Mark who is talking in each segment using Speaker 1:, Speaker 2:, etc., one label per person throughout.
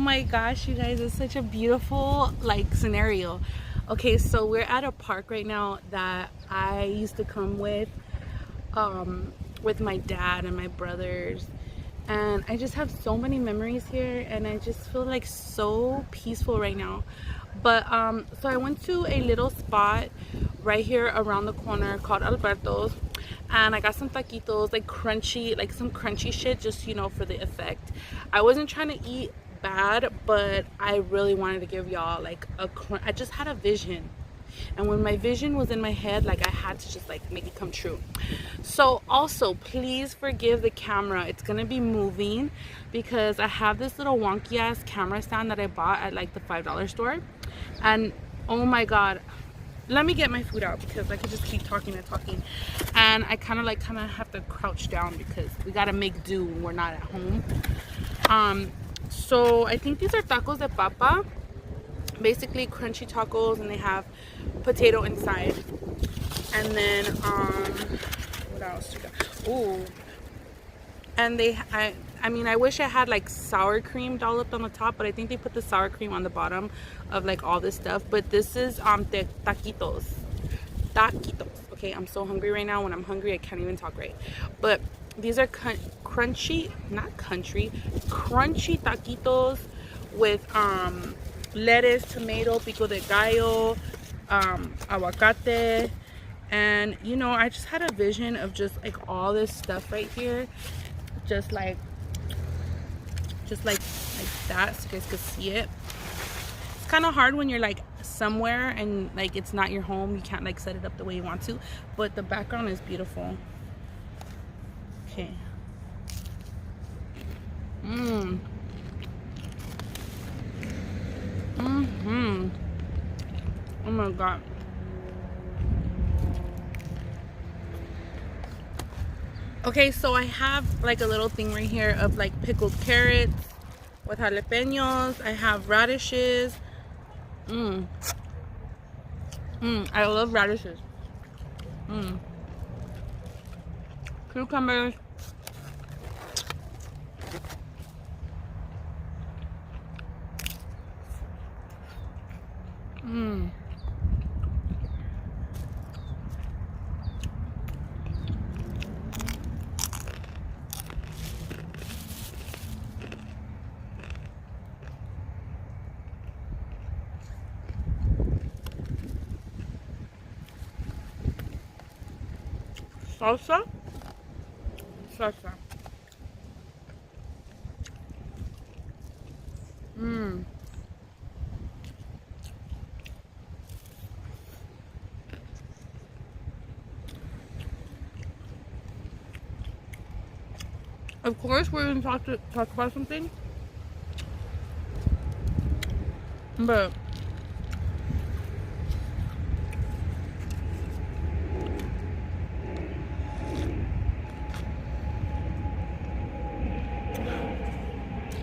Speaker 1: my gosh, you guys, it's such a beautiful like scenario. Okay, so we're at a park right now that I used to come with my dad and my brothers, and I just have so many memories here, and I just feel like so peaceful right now. But so I went to a little spot right here around the corner called Alberto's, and I got some taquitos, like crunchy, like some crunchy shit, just, you know, for the effect. I wasn't trying to eat bad, but I really wanted to give y'all like I just had a vision, and when my vision was in my head, like I had to just like make it come true. So also, please forgive the camera, it's gonna be moving because I have this little wonky ass camera stand that I bought at like the $5 store, and oh my god, let me get my food out because I could just keep talking and talking, and I kind of have to crouch down because we gotta make do when we're not at home. So I think these are tacos de papa, basically crunchy tacos, and they have potato inside. And then what else you got? Ooh, and I mean, I wish I had like sour cream dolloped on the top, but I think they put the sour cream on the bottom of like all this stuff. But this is the taquitos. Okay, I'm so hungry right now. When I'm hungry, I can't even talk right. But these are crunchy taquitos with lettuce, tomato, pico de gallo, aguacate, and you know, I just had a vision of just like all this stuff right here, just like that, so you guys could see it. It's kind of hard when you're like somewhere and like it's not your home, you can't like set it up the way you want to, but the background is beautiful. Okay. Oh my god. Okay, so I have like a little thing right here of like pickled carrots with jalapenos. I have radishes. I love radishes. Cucumbers. Salsa. Of course, we're going to talk about something, but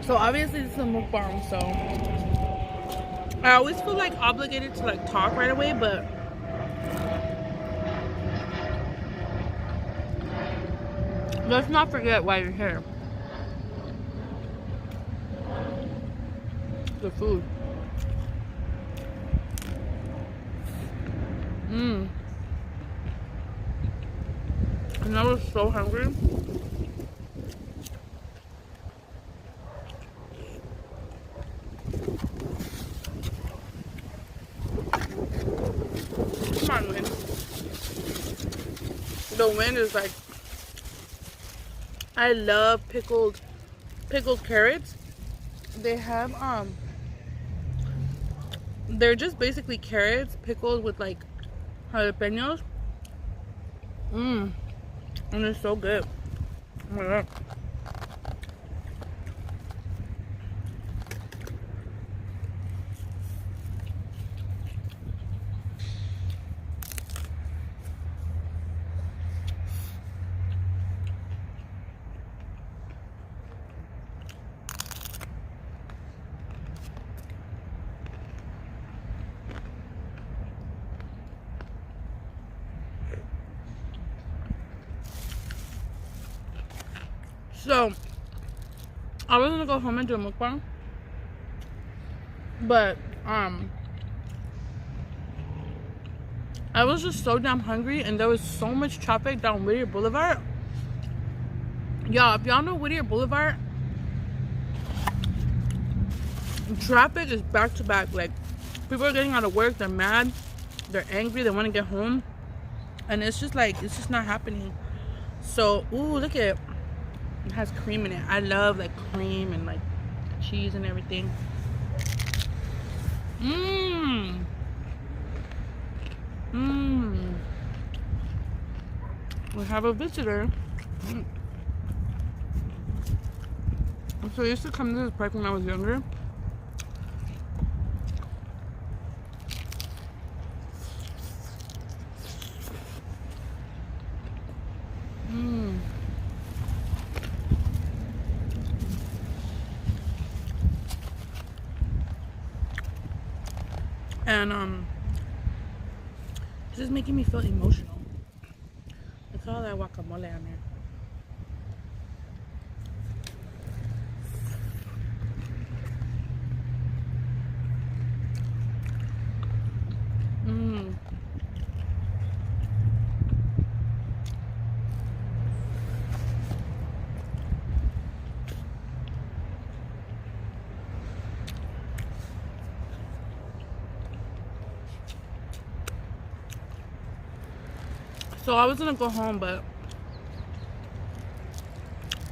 Speaker 1: so obviously this is a mukbang, so I always feel like obligated to like talk right away, but let's not forget why you're here. The food. And I was so hungry. Come on, wind. The wind is like, I love pickled carrots. They have they're just basically carrots pickled with like jalapenos. And it's so good. Oh my god. So I was gonna go home and do a mukbang, But I was just so damn hungry, and there was so much traffic down Whittier Boulevard. Y'all, if y'all know Whittier Boulevard, traffic is back to back. Like, people are getting out of work, they're mad, they're angry, they want to get home, and it's just like, it's just not happening. So, ooh, look at it. It has cream in it. I love like cream and like cheese and everything. We have a visitor. So I used to come to this park when I was younger. And it's just making me feel emotional. Look at all that guacamole on there. So I was gonna go home, but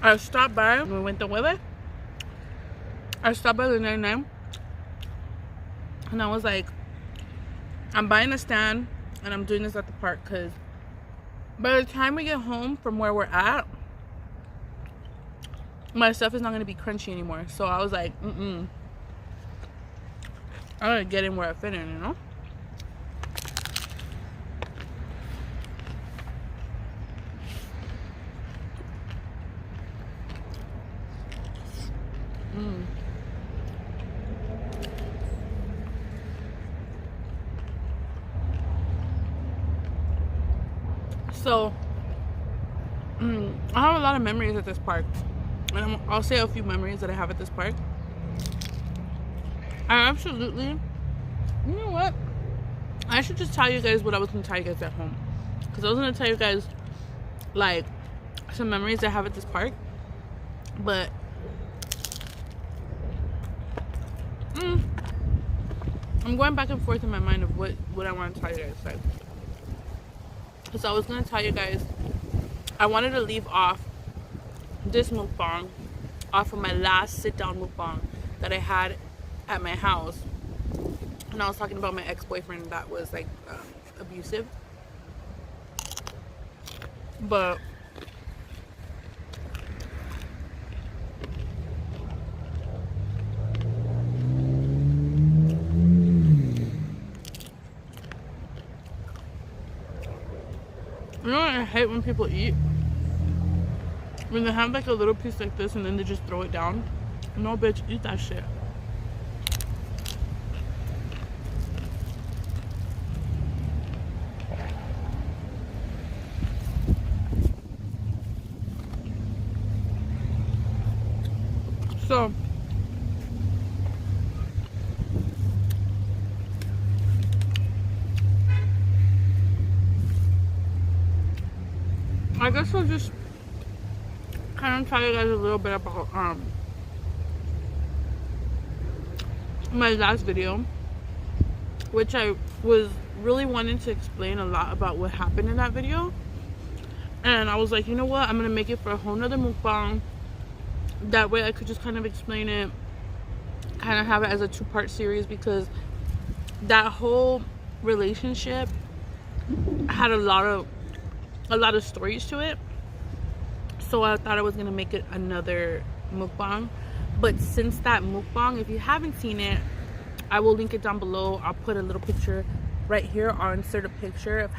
Speaker 1: I stopped by when we went to Hueve. I stopped by the 99, and I was like, I'm buying a stand and I'm doing this at the park, because by the time we get home from where we're at, my stuff is not gonna be crunchy anymore. So I was like, I gotta get in where I fit in, you know? So I have a lot of memories at this park, and I'll say a few memories that I have at this park. I absolutely, you know what, I should just tell you guys what I was gonna tell you guys at home, because I was gonna tell you guys like some memories I have at this park, but I'm going back and forth in my mind of what I want to tell you guys. Like, so I was gonna tell you guys, I wanted to leave off this mukbang off of my last sit down mukbang that I had at my house, and I was talking about my ex-boyfriend that was like abusive. But you know what I hate when people eat? When they have like a little piece like this and then they just throw it down. No, bitch, eat that shit. So I guess I'll just kind of tell you guys a little bit about my last video, which I was really wanting to explain a lot about what happened in that video. And I was like, you know what, I'm gonna make it for a whole nother mukbang. That way I could just kind of explain it, kind of have it as a two-part series, because that whole relationship had a lot of stories to it. So I thought I was gonna make it another mukbang. But since that mukbang, if you haven't seen it, I will link it down below. I'll put a little picture right here. I'll insert a picture of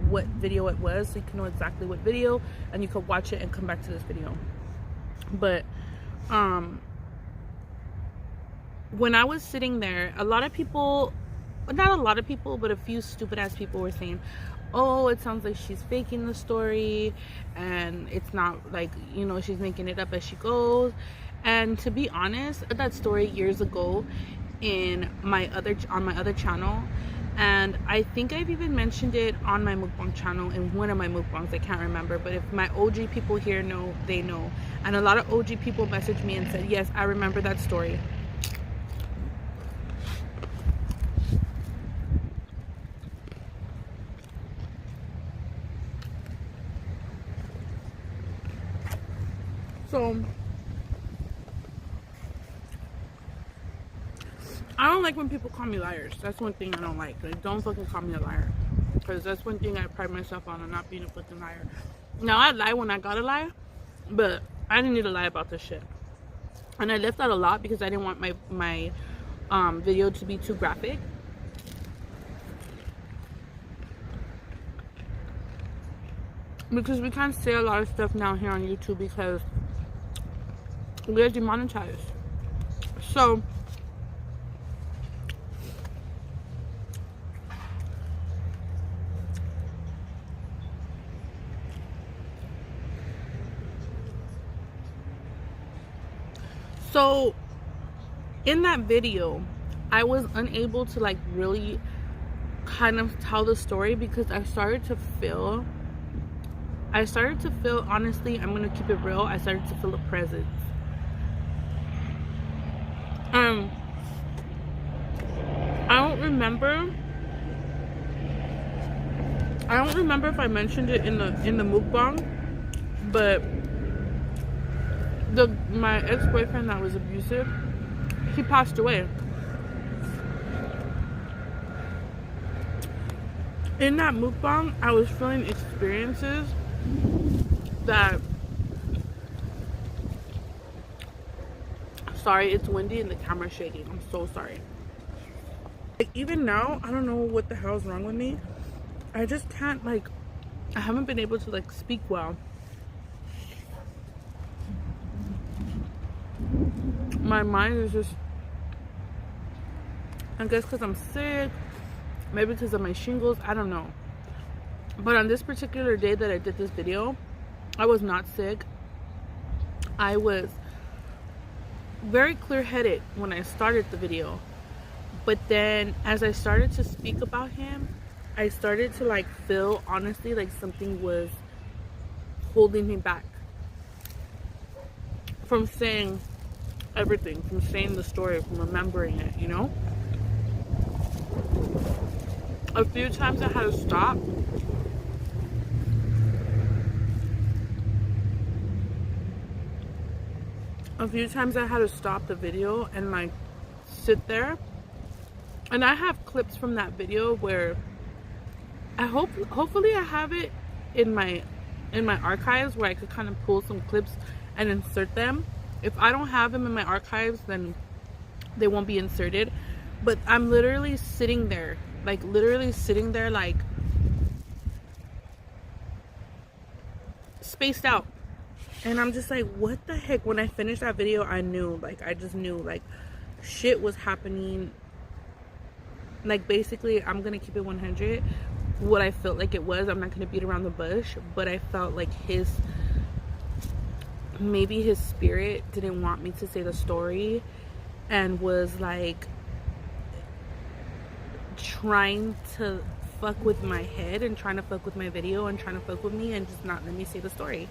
Speaker 1: what video it was, so you can know exactly what video, and you can watch it and come back to this video. But when I was sitting there, a lot of people, not a lot of people, but a few stupid ass people were saying, oh, it sounds like she's faking the story, and it's not like, you know, she's making it up as she goes. And to be honest, that story years ago, in my other channel, and I think I've even mentioned it on my mukbang channel in one of my mukbangs. I can't remember, but if my OG people here know, they know. And a lot of OG people messaged me and said, yes, I remember that story. So I don't like when people call me liars. That's one thing I don't like. Like, don't fucking call me a liar, because that's one thing I pride myself on not being a fucking liar. Now, I lie when I gotta lie, but I didn't need to lie about this shit. And I left out a lot because I didn't want my video to be too graphic. Because we can't say a lot of stuff now here on YouTube because we're demonetized. So in that video, I was unable to like really kind of tell the story because I started to feel, honestly, I'm gonna keep it real, I started to feel a presence. I don't remember if I mentioned it in the mukbang, but my ex-boyfriend that was abusive, he passed away. In that mukbang, I was feeling experiences that, sorry, it's windy and the camera's shaking. I'm so sorry. Like, even now, I don't know what the hell's wrong with me. I just can't, like, I haven't been able to like speak well. My mind is just, I guess because I'm sick, maybe because of my shingles, I don't know. But on this particular day that I did this video, I was not sick. I was very clear-headed when I started the video. But then as I started to speak about him, I started to like feel, honestly, like something was holding me back from saying everything, from saying the story, from remembering it, you know? A few times I had to stop. A few times I had to stop the video and like sit there. And I have clips from that video where hopefully I have it in my archives where I could kind of pull some clips and insert them. If I don't have them in my archives, then they won't be inserted. But I'm literally sitting there, like spaced out. And I'm just like, what the heck? When I finished that video, I knew, like, I just knew, like, shit was happening. Like, basically, I'm gonna keep it 100. What I felt like it was, I'm not gonna beat around the bush, but I felt like maybe his spirit didn't want me to say the story and was like trying to fuck with my head and trying to fuck with my video and trying to fuck with me and just not let me say the story.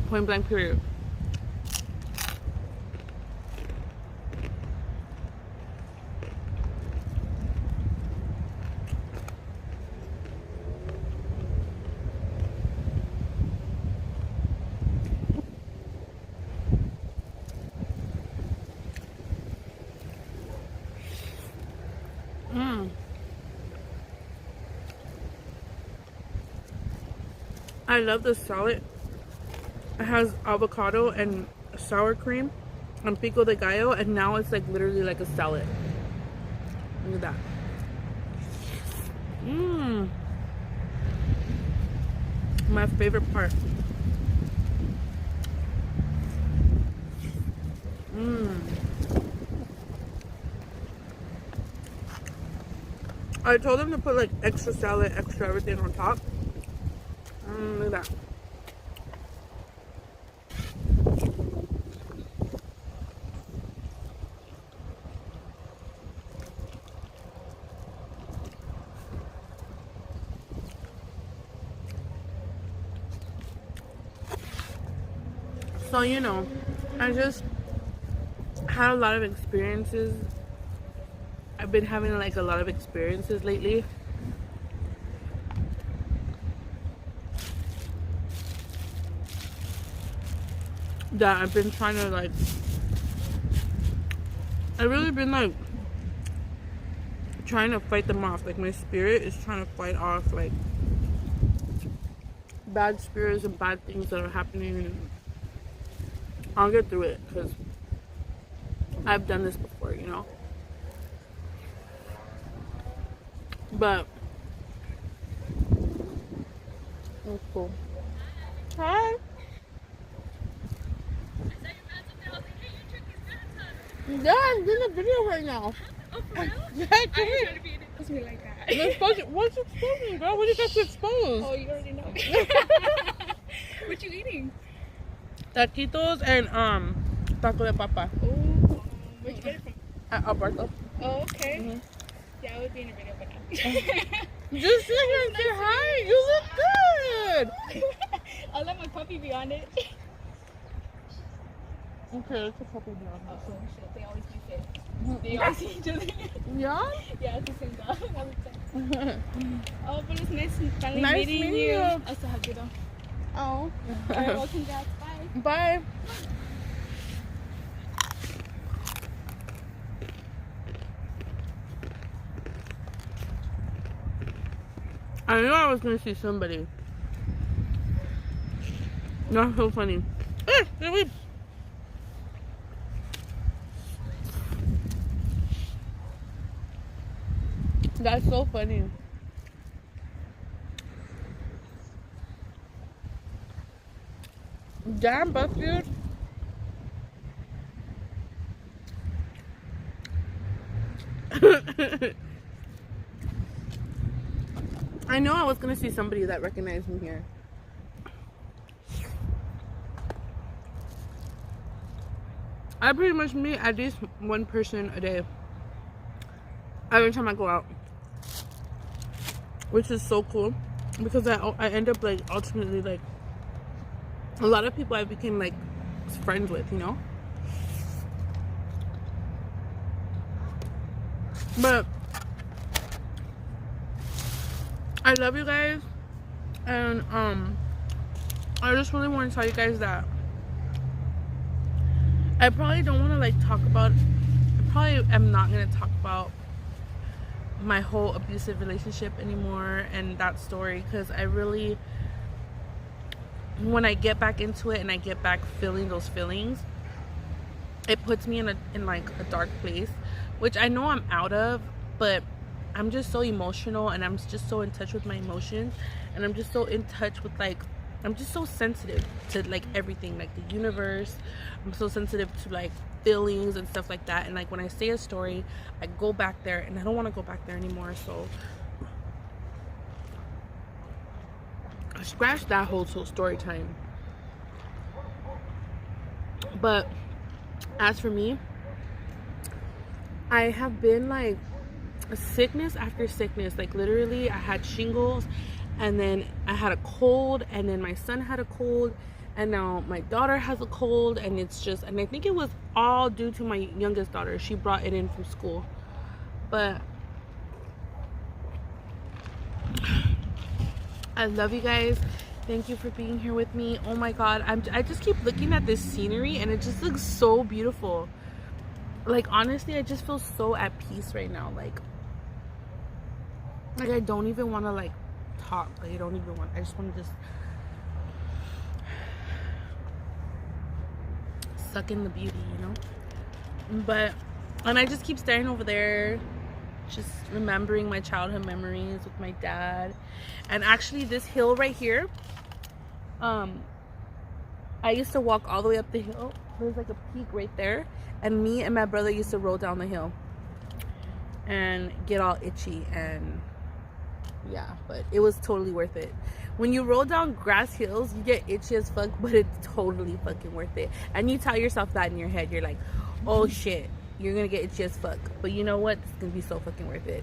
Speaker 1: Point blank period. I love the salad. It has avocado and sour cream and pico de gallo, and now it's like literally like a salad. Look at that. My favorite part. I told them to put like extra salad, extra everything on top. Look at that. So, you know, I just had a lot of experiences. I've been having like a lot of experiences lately. That I've been trying to like, I've really been like trying to fight them off. Like my spirit is trying to fight off like bad spirits and bad things that are happening. And I'll get through it because I've done this before, you know. But that's cool. Hi. Yeah, I'm doing a video right now.
Speaker 2: Oh, for real?
Speaker 1: Yeah,
Speaker 2: I ain't trying to be expose me like that.
Speaker 1: What's exposing, girl? What do you got to expose?
Speaker 2: Oh, you already know. What you eating?
Speaker 1: Taquitos and taco de papa.
Speaker 2: Oh, where'd you get it from?
Speaker 1: At Alberto.
Speaker 2: Oh, okay.
Speaker 1: Mm-hmm.
Speaker 2: Yeah, I would be in a video, but not.
Speaker 1: Just sit here and say hi. You look good.
Speaker 2: I'll let my puppy be on it.
Speaker 1: Okay, let's a puppy be on
Speaker 2: Oh,
Speaker 1: this.
Speaker 2: shit. They always be fit. They always see each other.
Speaker 1: Yeah?
Speaker 2: Yeah, it's the same dog. All the time. Oh, but it's nice finally
Speaker 1: Nice
Speaker 2: meeting
Speaker 1: meeting
Speaker 2: you.
Speaker 1: you.
Speaker 2: I still hug you though.
Speaker 1: Oh.
Speaker 2: Alright, well, congrats. Bye.
Speaker 1: Bye. I knew I was gonna see somebody. That's so funny. That's so funny. Damn, buff dude. I know I was gonna see somebody that recognized me here. I pretty much meet at least one person a day every time I go out, which is so cool because I end up like ultimately like a lot of people I became like friends with, you know. But I love you guys, and I just really want to tell you guys that I probably don't want to like talk about, I probably am not going to talk about my whole abusive relationship anymore and that story, because I really, when I get back into it and I get back feeling those feelings, it puts me in like a dark place, which I know I'm out of, but I'm just so emotional and I'm just so in touch with my emotions, and I'm just so in touch with like, I'm just so sensitive to like everything, like the universe. I'm so sensitive to like feelings and stuff like that, and like when I say a story I go back there and I don't want to go back there anymore. So scratch that whole story time. But as for me, I have been like sickness after sickness. Like literally I had shingles, and then I had a cold, and then my son had a cold, and now my daughter has a cold, and it's just, and I think it was all due to my youngest daughter. She brought it in from school. But I love you guys. Thank you for being here with me. Oh my god, I just keep looking at this scenery and it just looks so beautiful. Like honestly, I just feel so at peace right now. Like I don't even want to like talk. Like I don't even want, I just want to just suck in the beauty, you know. But and I just keep staring over there, just remembering my childhood memories with my dad. And actually this hill right here, I used to walk all the way up the hill. There's like a peak right there, and me and my brother used to roll down the hill and get all itchy. And yeah, but it was totally worth it. When you roll down grass hills, you get itchy as fuck, but it's totally fucking worth it. And you tell yourself that in your head. You're like, oh shit, you're gonna get itchy as fuck, but you know what, it's gonna be so fucking worth it.